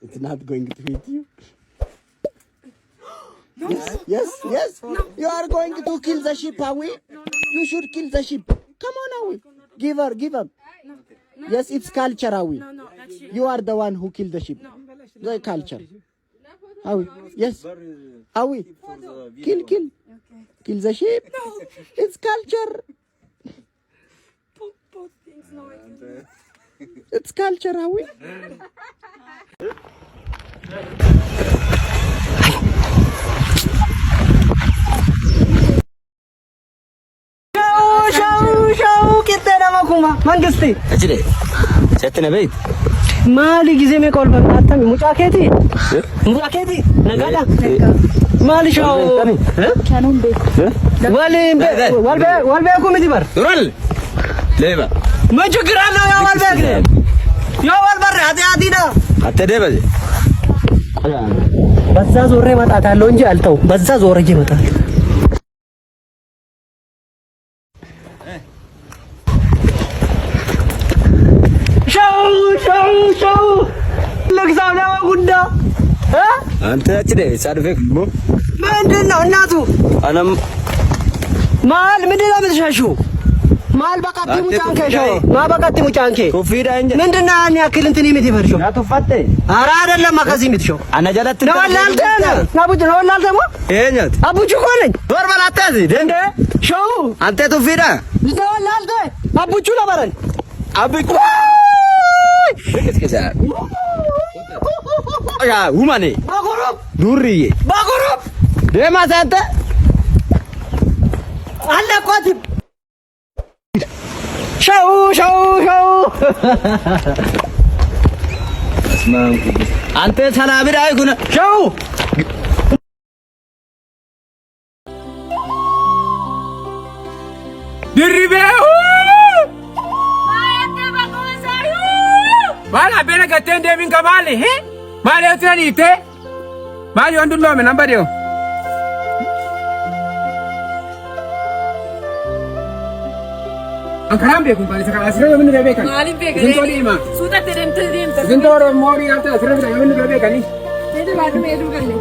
It's not going to hit you. No. Yes. No. You are going to kill the sheep, Awi. You should kill the sheep. Come on, Awi. Give her. No. Yes, it's culture, Awi. No, that's sheep. You are the one who killed the sheep. No. The culture. Awi. Yes. Awi. Kill. Okay. Kill the sheep. No. It's culture. Both things, no, I can't. It's culture, Awi. شو كده انا ماكوما منقصتي اجري جاتنا بيت مالي جزي مي كول بناتمي مچاكيتي نغادا مالي شو كانون بيت والبي كوميدي بار دورال ليبا ما جكرانا يا والبي يا والبر هادي دا አተደ በዚ በዛ ዞሬ መጣታለሁ እንጂ አልተው በዛ ዞሬ ይመጣል ሻው ለግዛው ነው ጉዳ አንተ አትደ ሳድፈክ ቦ ምንድነው እናቱ አናም ማል ምንድነው የምትሻሺው ማል በቃቲ ሙጫንከ ማ በቃቲ ሙጫንከ ኮፊዳ እንጂ ምንድነው ያን ያክል እንትን የምትፈርሺው ያቱፋቴ ኧረ አይደለም ማከዚ የምትሾው አናጃላት ነው ላልተ ናቡጅ ነው ላልተማ ይሄኛት አቡጅ እኮ ነኝ ዶር በላታዚ ደንደ ሾው አንተ ቱፊዳ ነው ላልተ አቡጁ ለበረን አብቁ ለከስከሳ ያ ሁማኔ ባጎሮብ ዱርዬ ደማሳንተ አለቆት ሻው እስማም አንተ ሰላም አይኩነ ሻው ድሪቤው Bala bene katende minga mali he mali otani te mali ondulo me namba dio Akrambe kumpali saka asira yamini bebe kan Mali bebe Zintoli ma Suda tedem Zintoro mori ata asira yamini bebe kan ni Tede badu me edu galle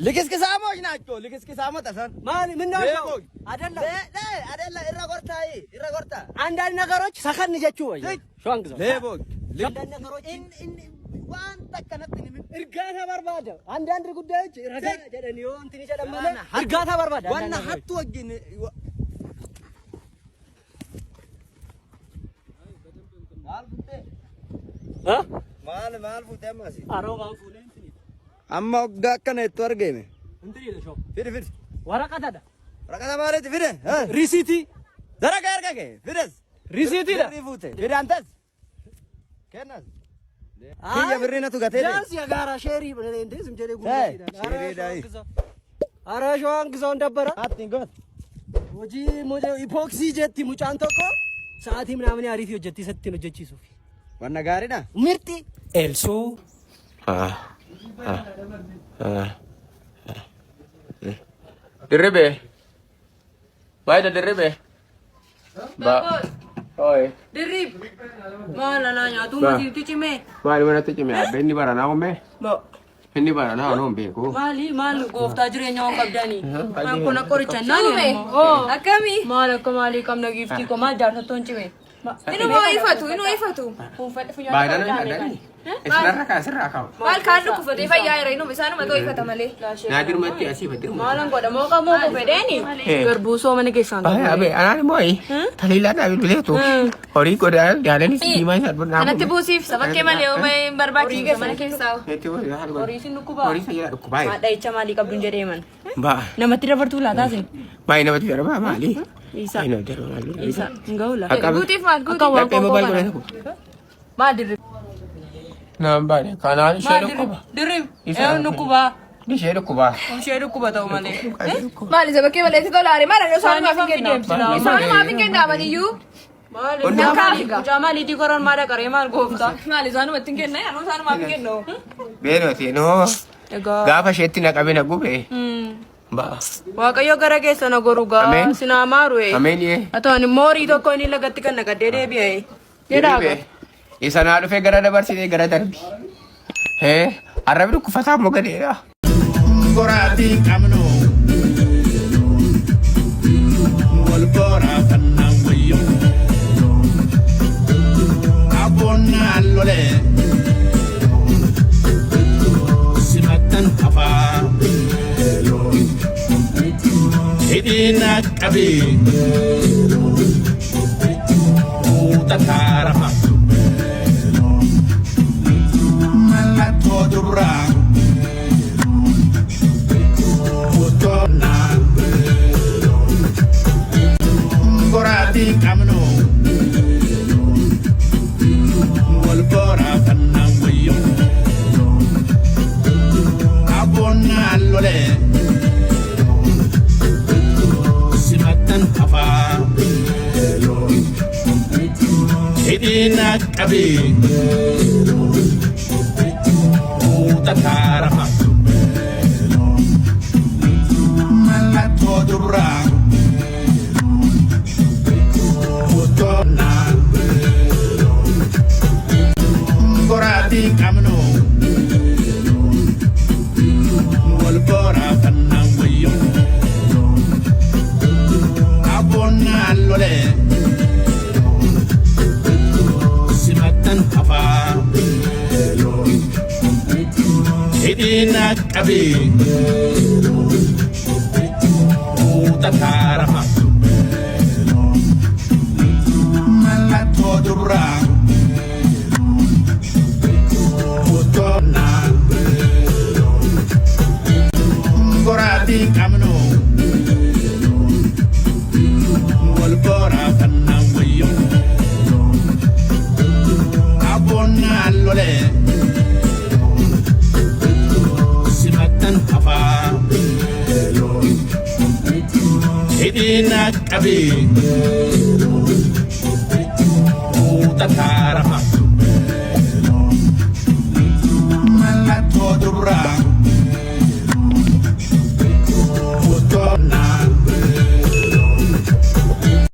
ልክስክሳሞች ናቸው ልክስክሳሞ ተሰን ማን ምን ነው አይደለ ይረጎርታ አንዳንድ ነገሮች ሰከን ጀቹ ወይ ሾንግዞ ሌቦች አንዳንድ ነገሮች ዋን ተከነትን እርጋታ በርባደ አንዳንድ ጉዳዮች ረጋ ጀደን ይሁን ትንሽ ደመለ እርጋታ በርባደ ዋና ሀጡ ወግን ማል ፉቴ ማሲ አሮ ማንፉ ነኝ አማ ወጋከነ ተወርገኝ እንትን ይለሽው ፍድ ወረቀታዳ ረቀታ ማለት ፍድ ሪሲቲ ደረጋ ያርጋከ ፍድስ ሪሲቲ ዳ ሪፉቴ ፍድ አንተስ ከነስ ይያ ብሬነቱ ጋቴ ዳንስ የጋራ ሼሪ እንዴ ዝም ጀሌ ጉድ ሼሪ ዳይ አራሽዋን ግዛው እንደበረ አትንጎት ወጂ ሞጆ ኢፖክሲ ጀቲ ሙጫን ተቆ ሰዓቲ ምናምን ያሪፍ ጀቲ ሰቲ ነው ጀቺ ሱፊ ዋና ጋሪና ምርጢ ኤልሱ Direbe Baida direbe Ba Oi Dirib Mala nanya tu masih tici me Mali mana tu cime abe ni barana ombe Ba Ini barana ombe ko Mali malu gofta jure nyong kabdani Aku nak kori channel ni Oh akami Mala kamali kam na gifti ko mal jar saton cime Inu mau ifatu. Badan ada. Esnarra kasarra kau. Mal kan lu kufate fayya ira inu bisa nama to ifata male. Nadir mati asih badir. Malang goda mau kamu ko bedeni. Garbuso mane kesan. Abe anak moi. Thalila na bile tu. Ori ko dah jalan ni mai sat pun. Anak tibu sif sabat ke male mai barbaki mane kesau. Itu hal ko. Ori sin nukuba. Ori saya ku bai. Ada icha mali kabdun jere man. Ba. Nama tira bertula ta sing. Bai na badir ba mali. Isa. Ina tira mali. Isa. Ngaula. Akab- Gutif man gutif. Tapi mobile ko na ko. Madir. Namba ni kanal share ko ba. Dirim. Nukuba. Ni share ko ba. Share kuba ta male. Mali sabat ke male $10 mara no sanu mafin ke. Sanu mafin ke da mali you. Jamali di koron mara kare mar gofta. Mali sanu matin ke na no sanu mafin ke no. Beno ti no. Gafa shetti na kabina gube. Ba. Waaqayyo gara keessa na goruga Amen. sinamaru Amen ye. Atau ani mori tokko ni lagatti kan naga dede biye. Dedaga. Isa na dhufe gara dabarsite gara darbi. Arrabni kufataa moo gadeedha? Goraatii qabnu wal boraafannaa wayyoo aboonnaan lolee simattan hafaa hidhiina qabee muuta taarafa mallattoo duraa Goraatii qabnu wal boraafannaa wayyoo aboonnaan lolee simattan hafaa hidhiina qabee muuta taarafa mallattoo duraa Goraatii qabnu wal boraafannaa wayyoo aboonnaan lolee simattan hafaa hidhiina qabee muuta taarafa mallattoo duraa Goraatii qabnu wal boraafannaa wayyoo aboonnaan lolee simattan hafaa hidhiina qabee muuta taarafa